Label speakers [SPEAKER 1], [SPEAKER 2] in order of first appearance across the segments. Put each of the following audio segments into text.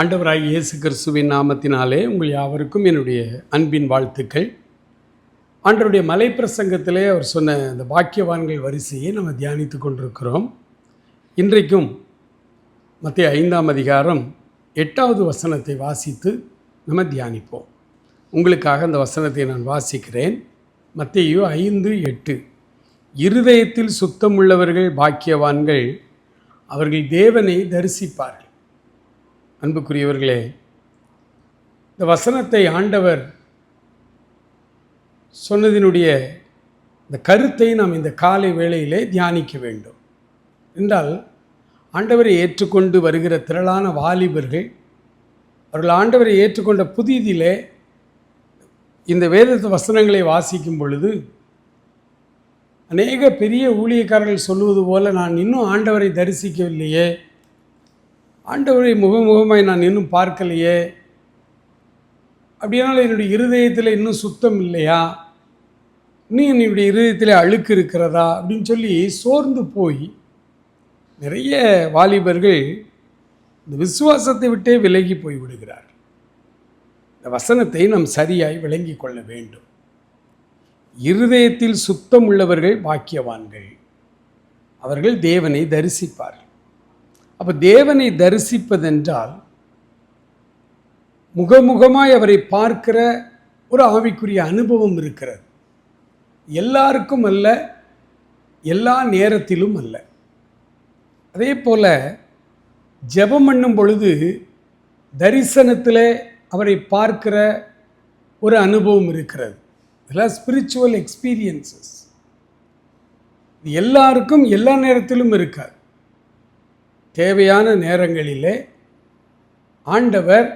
[SPEAKER 1] ஆண்டவராகிய இயேசு கிறிஸ்துவின் நாமத்தினாலே உங்கள் யாவருக்கும் என்னுடைய அன்பின் வாழ்த்துக்கள். ஆண்டவருடைய மலைப்பிரசங்கத்திலே அவர் சொன்ன அந்த பாக்கியவான்கள் வரிசையை நம்ம தியானித்து கொண்டிருக்கிறோம். இன்றைக்கும் மத்தேயு 5ஆம் அதிகாரம் 8வது வசனத்தை வாசித்து நம்ம தியானிப்போம். உங்களுக்காக அந்த வசனத்தை நான் வாசிக்கிறேன். மத்தேயு 5:8. இருதயத்தில் சுத்தமுள்ளவர்கள் பாக்கியவான்கள், அவர்கள் தேவனை தரிசிப்பார்கள். அன்புக்குரியவர்களே, இந்த வசனத்தை ஆண்டவர் சொன்னதினுடைய இந்த கருத்தை நாம் இந்த காலை வேளையிலே தியானிக்க வேண்டும். என்றால் ஆண்டவரை ஏற்றுக்கொண்டு வருகிற திரளான வாலிபர்கள், அவர்கள் ஆண்டவரை ஏற்றுக்கொண்ட புதிதிலே இந்த வேத வசனங்களை வாசிக்கும் பொழுது அநேக பெரிய ஊழியக்காரர்கள் சொல்லுவது போல, நான் இன்னும் ஆண்டவரை தரிசிக்கவில்லையே, ஆண்டவரை முகமுகமாய் நான் இன்னும் பார்க்கலையே, அப்படியானால் என்னுடைய இருதயத்தில் இன்னும் சுத்தம் இல்லையா, இன்னும் என்னுடைய இருதயத்தில் அழுக்கு இருக்கிறதா அப்படின்னு சொல்லி சோர்ந்து போய் நிறைய வாலிபர்கள் இந்த விசுவாசத்தை விட்டே விலகி போய் விடுகிறார். இந்த வசனத்தை நாம் சரியாய் விளங்கி கொள்ள வேண்டும். இருதயத்தில் சுத்தம் உள்ளவர்கள் பாக்கியவான்கள், அவர்கள் தேவனை தரிசிப்பார்கள். அப்போ தேவனை தரிசிப்பதென்றால் முகமுகமாய் அவரை பார்க்கிற ஒரு ஆவிக்குரிய அனுபவம் இருக்கிறது. எல்லாருக்கும் அல்ல, எல்லா நேரத்திலும் அல்ல. அதே போல் ஜெபம் பண்ணும் பொழுது தரிசனத்தில் அவரை பார்க்கிற ஒரு அனுபவம் இருக்கிறது. இதெல்லாம் ஸ்பிரிச்சுவல் எக்ஸ்பீரியன்சஸ். எல்லாருக்கும் எல்லா நேரத்திலும் இருக்காது. தேவையான நேரங்களிலே ஆண்டவர்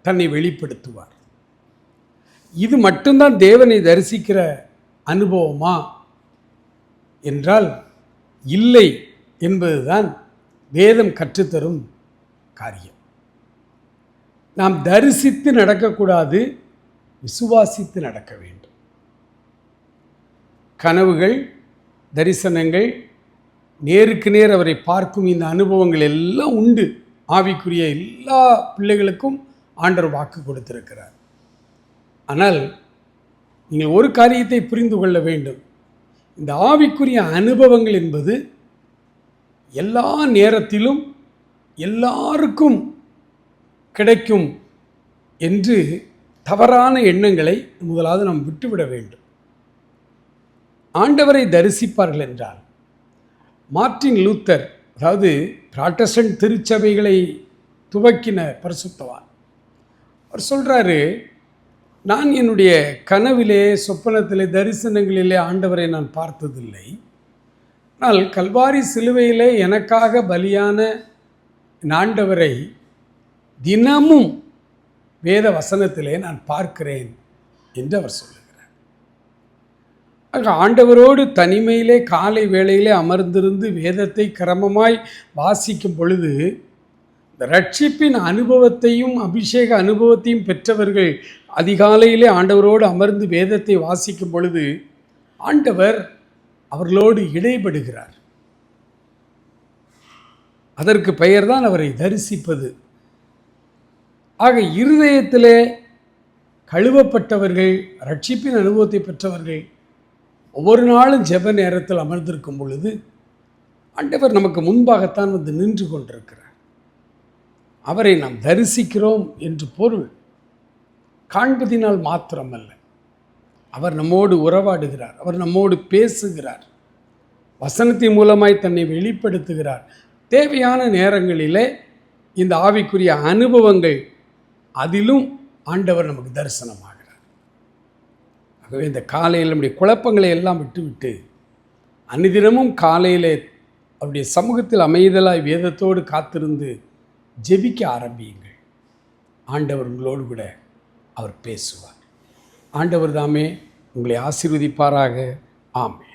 [SPEAKER 1] தன்னை வெளிப்படுத்துவார். இது மட்டும்தான் தேவனை தரிசிக்கிற அனுபவமா என்றால் இல்லை என்பதுதான் வேதம் கற்றுத்தரும் காரியம். நாம் தரிசித்து நடக்கக்கூடாது, விசுவாசித்து நடக்க வேண்டும். கனவுகள், தரிசனங்கள், நேருக்கு நேர் அவரை பார்க்கும் இந்த அனுபவங்கள் எல்லாம் உண்டு. ஆவிக்குரிய எல்லா பிள்ளைகளுக்கும் ஆண்டவர் வாக்கு கொடுத்திருக்கிறார். ஆனால் நீங்கள் ஒரு காரியத்தை புரிந்து கொள்ள வேண்டும். இந்த ஆவிக்குரிய அனுபவங்கள் என்பது எல்லா நேரத்திலும் எல்லாருக்கும் கிடைக்கும் என்று தவறான எண்ணங்களை முதலாவது நாம் விட்டுவிட வேண்டும். ஆண்டவரை தரிசிப்பார்கள் என்றால், மார்ட்டின் லூத்தர், அதாவது புராட்டஸ்டன்ட் திருச்சபைகளை துவக்கின பரிசுத்தவான், அவர் சொல்கிறாரு, நான் என்னுடைய கனவிலே, சொப்பனத்திலே, தரிசனங்களிலே ஆண்டவரை நான் பார்த்ததில்லை. ஆனால் கல்வாரி சிலுவையிலே எனக்காக பலியான ஆண்டவரை தினமும் வேத வசனத்திலே நான் பார்க்கிறேன் என்று அவர் சொல்லுகிறார். ஆண்டவரோடு தனிமையிலே காலை வேளையிலே அமர்ந்திருந்து வேதத்தை கிரமமாய் வாசிக்கும் பொழுது இந்த ரட்சிப்பின் அனுபவத்தையும் அபிஷேக அனுபவத்தையும் பெற்றவர்கள் அதிகாலையிலே ஆண்டவரோடு அமர்ந்து வேதத்தை வாசிக்கும் பொழுது ஆண்டவர் அவர்களோடு இடைபடுகிறார். அதற்கு பெயர்தான் அவரை தரிசிப்பது. ஆக இருதயத்திலே கழுவப்பட்டவர்கள், ரட்சிப்பின் அனுபவத்தை பெற்றவர்கள் ஒவ்வொரு நாளும் ஜெப நேரத்தில் அமர்ந்திருக்கும் பொழுது ஆண்டவர் நமக்கு முன்பாகத்தான் வந்து நின்று கொண்டிருக்கிறார். அவரை நாம் தரிசிக்கிறோம் என்று பொருள். காண்பதினால் மாத்திரமல்ல, அவர் நம்மோடு உறவாடுகிறார், அவர் நம்மோடு பேசுகிறார், வசனத்தின் மூலமாய் தன்னை வெளிப்படுத்துகிறார். தேவையான நேரங்களிலே இந்த ஆவிக்குரிய அனுபவங்கள், அதிலும் ஆண்டவர் நமக்கு தரிசனமாகிறார். ஆகவே இந்த காலையில் நம்முடைய குழப்பங்களை எல்லாம் விட்டுவிட்டு அனுதினமும் காலையிலே அவருடைய சமூகத்தில் அமைதலாய் வேதத்தோடு காத்திருந்து ஜெபிக்க ஆரம்பியுங்கள். ஆண்டவர் உங்களோடு கூட அவர் பேசுவார். ஆண்டவர் தாமே உங்களை ஆசீர்வதிப்பாராக. ஆமென்.